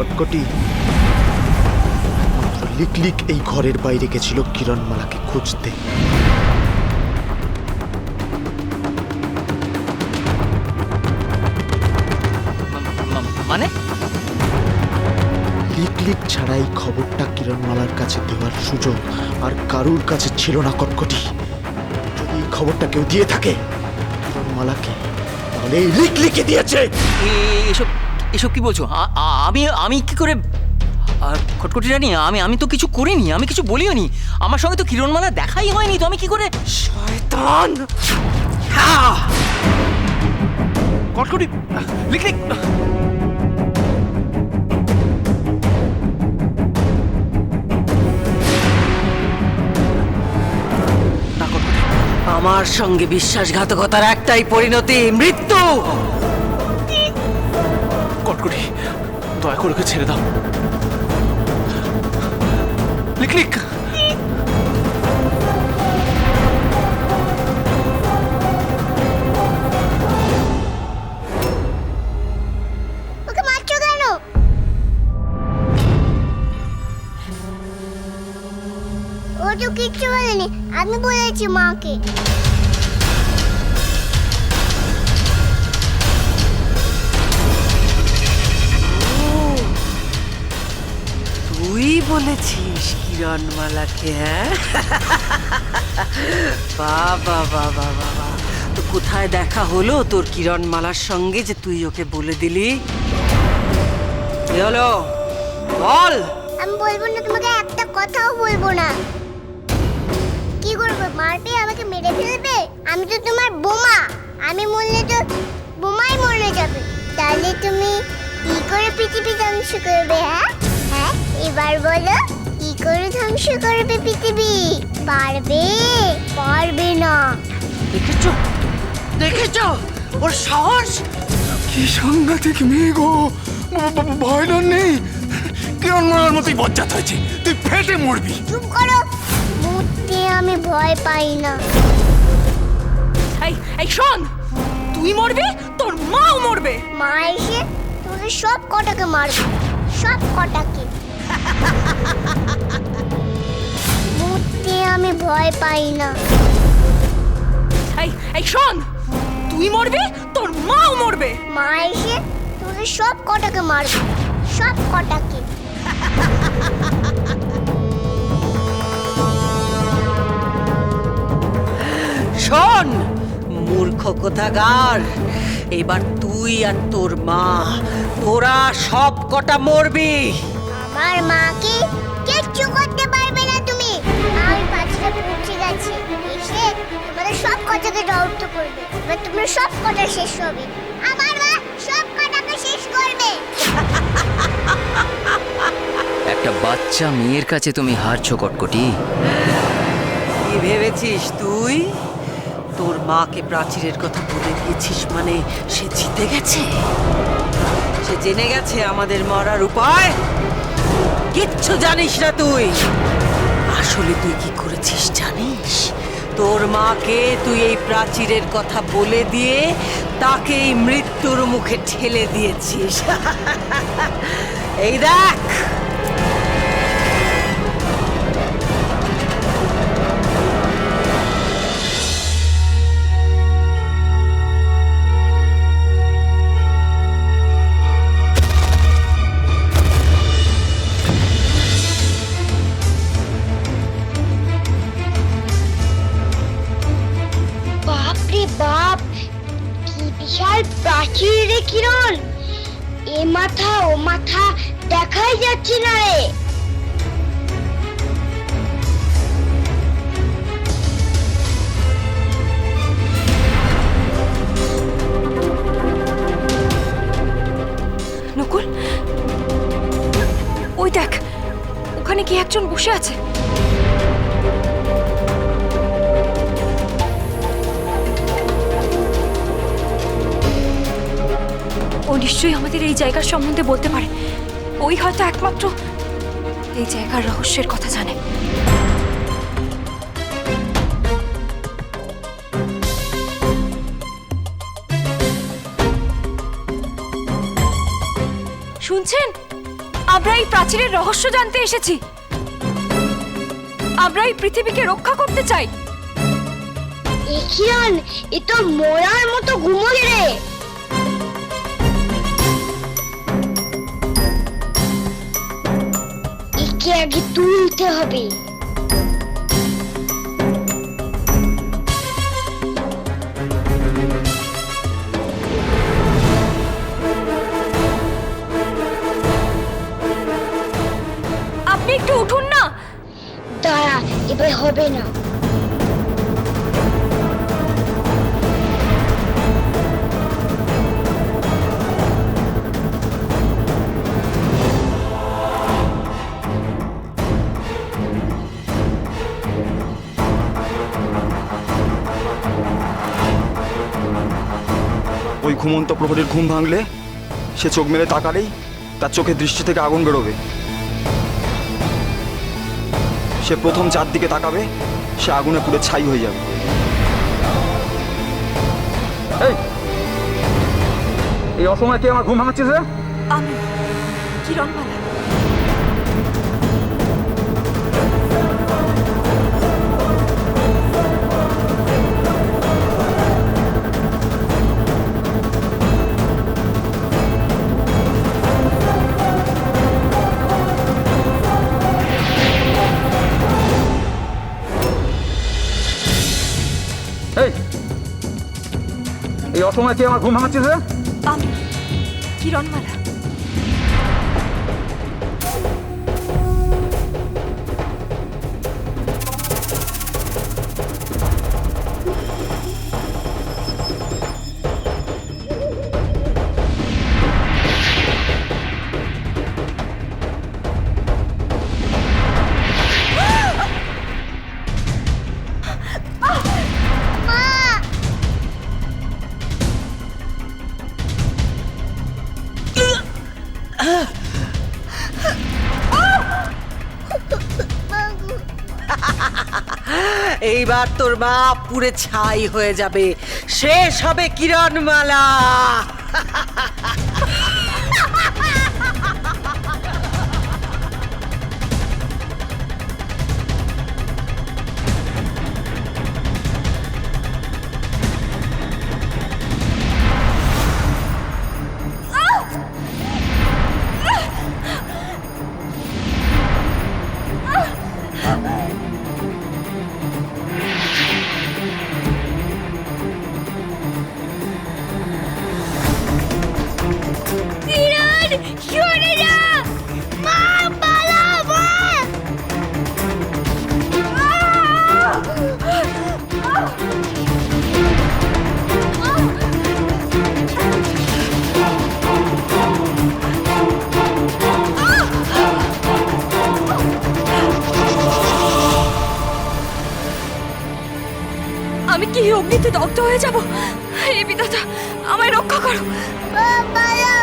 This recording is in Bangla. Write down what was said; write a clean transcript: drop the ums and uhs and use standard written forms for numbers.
কটকটি লিকলিক এই ঘরের বাইরে গেছিল কিরণমালাকে খুঁজতে। মানে লিকলিক ছাড়া এই খবরটা কিরণমালার কাছে দেওয়ার সুযোগ আর কারুর কাছে ছিল না কটকটি। যদি এই খবরটা কেউ দিয়ে থাকে কিরণমালাকে, তাহলে এই লিকলিকে দিয়েছে। এসব এসব কি বলছো? আমি কি করে? খটখটি রানী, আমি তো কিছু করিনি, আমি কিছু বলিও নি। আমার সঙ্গে তো কিরণমালা দেখাই হয়নি, তো আমি কি করে? শয়তান! কটকটি, লিকলিক! আমার সঙ্গে বিশ্বাসঘাতকতার একটাই পরিণতি, মৃত্যু। কটকটি, দয়া করে ওকে ছেড়ে দাও। লিকলিক! ওকে মারছো কেন? ও তো কিচ্ছু বলেনি, আমি বলেছি মাকে। তুই বলেছিস কিরণমালাকে? হ্যাঁ, বাবা বাবা বাবা, তো কোথায় দেখা হলো তোর কিরণমালার সঙ্গে যে তুই ওকে বলে দিলি? কি হলো বল। আমি বলবো না, তোমাকে একটা কথাও বলবো না। কি করবে? মারবে, আমাকে মেরে ফেলবে? আমি তো তোমার বোমা, আমি মরলে তো বোমাই মরে যাবে। তাহলে তুমি কি করে পৃথিবী ধ্বংস করবে? হ্যাঁ হ্যাঁ, এবার বলো, কি করে ধ্বংস করবে পৃথিবী? পারবে? পারবে না। দেখেছো দেখেছো ওর সাহস? কি সাংঘাতিক মেয়ে গো! ভয় ডর নেই, কিরণমালার মতোই বজ্জাত হয়েছে। তুই ফেটে মরবি। চুপ করো, মরতে আমি ভয় পাই না। এই শোন, তুই মরবি, তোর মাও মরবে। মা এসে তোদের সব কটাকে মারবে, সব কটাকে। মরতে আমি ভয় পাই না। এই শোন, তুই মরবি, তোর মাও মরবে। মা এসে তোদের সব কটাকে মারবে, সব কটাকে। শোন মূর্খ কোথাকার, এবার তুই আর তোর মা, তোরা সব কটা মরবি। আমার মাকে কিচ্ছু করতে পারবে না তুমি। আমি পাঁচটা পৌঁছে গেছি, এসে তোমাদের সব কটাকে দৌড়তে করবে। এবার তোমরা সব কটা শেষ হবে। আমার মা সব কটাকে শেষ করবে। একটা বাচ্চা মেয়ের কাছে তুমি হারছো কটকটি। কি ভেবেছিস তুই? তোর মাকে প্রাচীরের কথা বলে দিয়েছিস মানে সে জিতে গেছে? সে জেনে গেছে আমাদের মরার উপায়? কিচ্ছু জানিস না তুই। আসলে তুই কি করেছিস জানিস? তোর মাকে তুই এই প্রাচীরের কথা বলে দিয়ে তাকে এই মৃত্যুর মুখে ঠেলে দিয়েছিস। এই দেখ, বাপরে বাপ, কি বিশাল প্রাচীর রে কিরণ! এ মাথা ও মাথা দেখাই যাচ্ছে না রে। নকুল, ওই দেখ, ওখানে কি একজন বসে আছে? ও নিশ্চয়ই আমাদের এই জায়গার সম্বন্ধে বলতে পারে। ওই হয়তো একমাত্র এই জায়গার রহস্যের কথা জানে। শুনছেন? আমরা এই প্রাচীরের রহস্য জানতে এসেছি। আমরা এই পৃথিবীকে রক্ষা করতে চাই। এ কিরণ, এ তো মরার মতো ঘুমোয় রে। একে আগে তুলতে হবে। আপনি একটু উঠুন না। দাঁড়া, এবার হবে না। ওই ঘুমন্ত প্রহরীর ঘুম ভাঙলে সে চোখ মেলে তাকালেই তার চোখের দৃষ্টি থেকে আগুন বেরোবে। সে প্রথম যার দিকে তাকাবে সে আগুনে পুড়ে ছাই হয়ে যাবে। এই অসময় কে আমার ঘুম ভাঙাচ্ছিস রে? আমি কিরণমালা। এই অসময় কে আমার ঘুম ভাঙাচ্ছিস রে? আমি কিরণমালা। এইবার তোর মা পুরে ছাই হয়ে যাবে, শেষ হবে কিরণমালা। সরে যা, মা পালাও, মা। আমি কি এই অগ্নিতে দগ্ধ হয়ে যাব? হে বিধাতা, আমায় রক্ষা করো। মা পালাও।